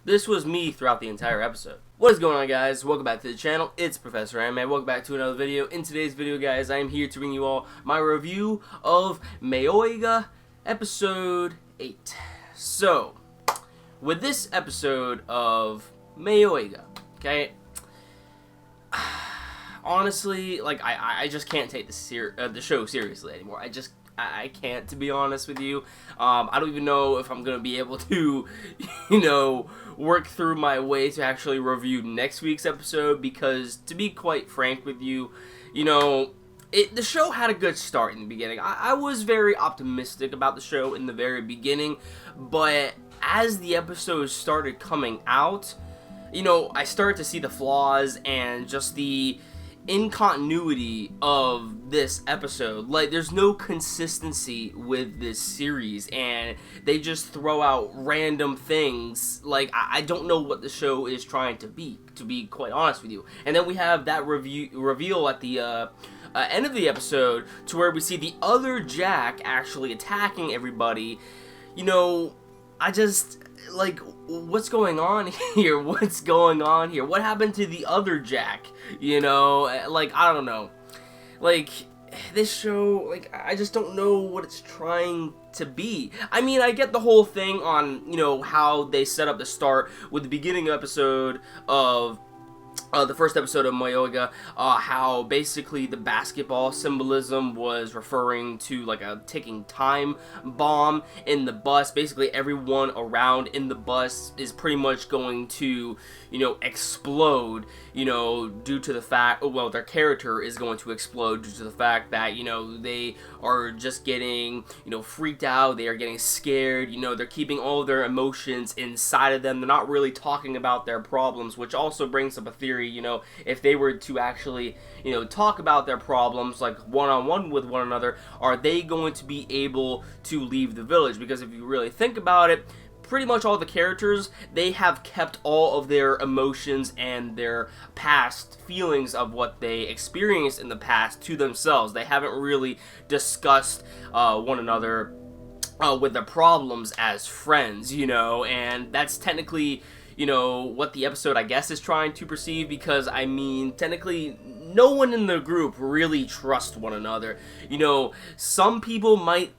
This was me throughout the entire episode. What is going on, guys? Welcome back to the channel. It's Professor Anime. Welcome back to another video. In today's video, guys, I am here to bring you all my review of Mayoiga episode 8. So, with this episode of Mayoiga, okay, honestly, like, I just can't take the show seriously anymore. I can't, to be honest with you. I don't even know if I'm going to be able to, work through my way to actually review next week's episode, because, to be quite frank with you, the show had a good start in the beginning. I was very optimistic about the show in the very beginning, but as the episodes started coming out, I started to see the flaws and just the incontinuity of this episode. Like, there's no consistency with this series, and they just throw out random things. Like, I don't know what the show is trying to be quite honest with you. And then we have that reveal at the end of the episode, to where we see the other Jack actually attacking everybody. Like, what's going on here? What's going on here? What happened to the other Jack? Like, I don't know. Like, this show, like, I just don't know what it's trying to be. I mean, I get the whole thing on, how they set up the start with the beginning episode of the first episode of Mayoiga, how basically the basketball symbolism was referring to like a ticking time bomb in the bus. Basically everyone around in the bus is pretty much going to, explode, due to the fact, well, their character is going to explode due to the fact that, they are just getting, freaked out, they are getting scared, they're keeping all of their emotions inside of them, they're not really talking about their problems, which also brings up a theory, if they were to actually, talk about their problems, like, one-on-one with one another, are they going to be able to leave the village? Because if you really think about it, pretty much all the characters, they have kept all of their emotions and their past feelings of what they experienced in the past to themselves. They haven't really discussed one another with their problems as friends, and that's technically, what the episode, I guess, is trying to perceive, because, I mean, technically, no one in the group really trusts one another. Some people might,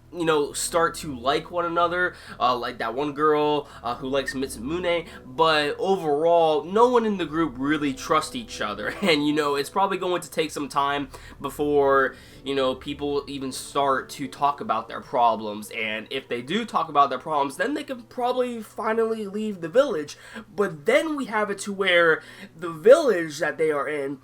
start to like one another, like that one girl who likes Mitsumune, but overall, no one in the group really trusts each other, and, it's probably going to take some time before, people even start to talk about their problems, and if they do talk about their problems, then they can probably finally leave the village. But then we have it to where the village that they are in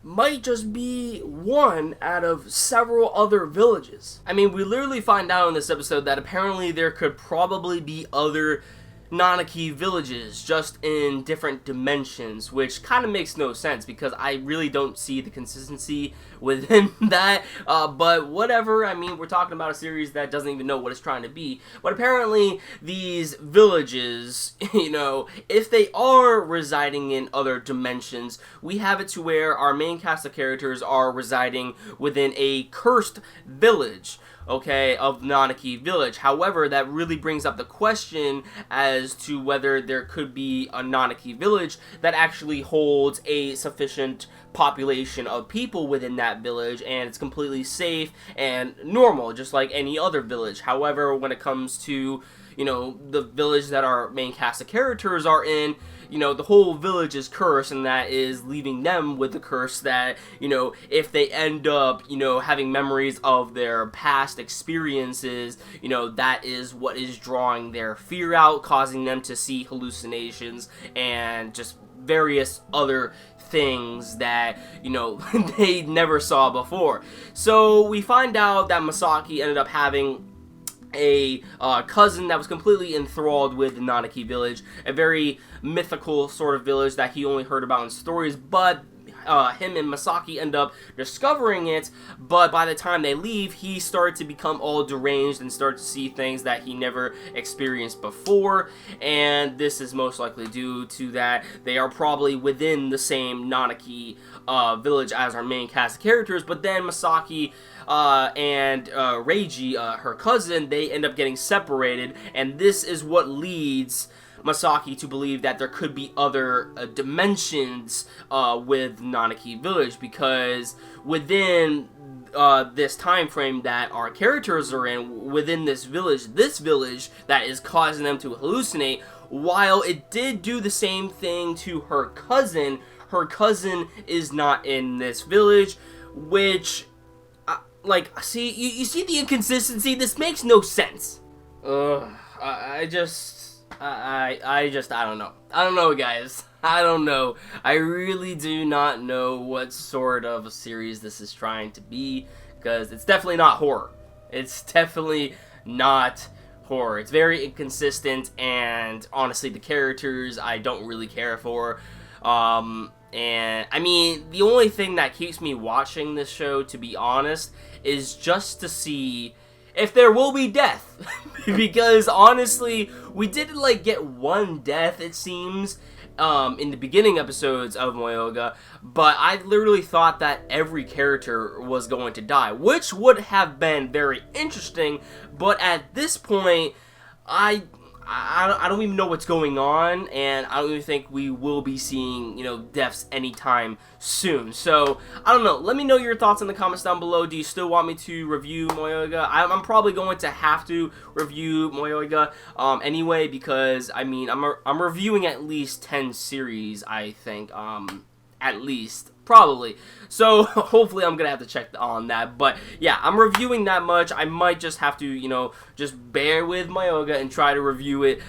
might just be one out of several other villages. I mean, we literally find out in this episode that apparently there could probably be other Nanaki villages, just in different dimensions, which kind of makes no sense, because I really don't see the consistency within that, but whatever. I mean, we're talking about a series that doesn't even know what it's trying to be, but apparently these villages, if they are residing in other dimensions, we have it to where our main cast of characters are residing within a cursed village, okay, of Nanaki Village. However, that really brings up the question as to whether there could be a Nanaki Village that actually holds a sufficient population of people within that village, and it's completely safe and normal, just like any other village. However, when it comes to, the village that our main cast of characters are in, the whole village is cursed, and that is leaving them with the curse that, if they end up, having memories of their past experiences, that is what is drawing their fear out, causing them to see hallucinations and just various other things that, they never saw before. So we find out that Masaki ended up having a cousin that was completely enthralled with the Nanaki village, a very mythical sort of village that he only heard about in stories, but him and Masaki end up discovering it, but by the time they leave, he started to become all deranged and start to see things that he never experienced before, and this is most likely due to that they are probably within the same Nanaki village as our main cast of characters, but then Masaki and Reiji, her cousin, they end up getting separated, and this is what leads Masaki to believe that there could be other dimensions with Nanaki Village, because within this time frame that our characters are in, within this village that is causing them to hallucinate, while it did do the same thing to her cousin is not in this village, which, like, see, you see the inconsistency? This makes no sense. I don't know. I don't know, guys. I don't know. I really do not know what sort of a series this is trying to be, because it's definitely not horror. It's definitely not horror. It's very inconsistent, and honestly, the characters I don't really care for. And I mean, the only thing that keeps me watching this show, to be honest, is just to see if there will be death. Because honestly, we did like get one death, it seems, in the beginning episodes of Mayoiga, but I literally thought that every character was going to die, which would have been very interesting. But at this point, I don't even know what's going on, and I don't even think we will be seeing, you know, deaths anytime soon. So, I don't know. Let me know your thoughts in the comments down below. Do you still want me to review Mayoiga? I'm probably going to have to review Mayoiga anyway, because, I mean, I'm reviewing at least 10 series, I think, at least. Probably. So, hopefully I'm going to have to check on that. But, yeah, I'm reviewing that much. I might just have to, you know, just bear with Mayoiga and try to review it,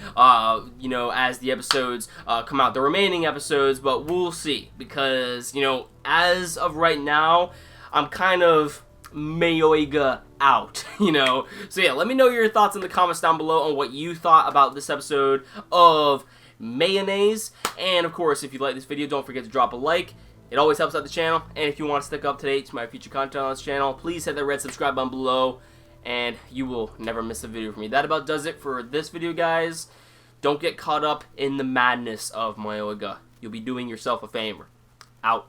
you know, as the episodes come out. The remaining episodes, but we'll see. Because, you know, as of right now, I'm kind of Mayoiga out, you know. So, yeah, let me know your thoughts in the comments down below on what you thought about this episode of Mayonnaise. And, of course, if you like this video, don't forget to drop a like. It always helps out the channel, and if you want to stick up to date to my future content on this channel, please hit that red subscribe button below, and you will never miss a video from me. That about does it for this video, guys. Don't get caught up in the madness of Mayoiga. You'll be doing yourself a favor. Out.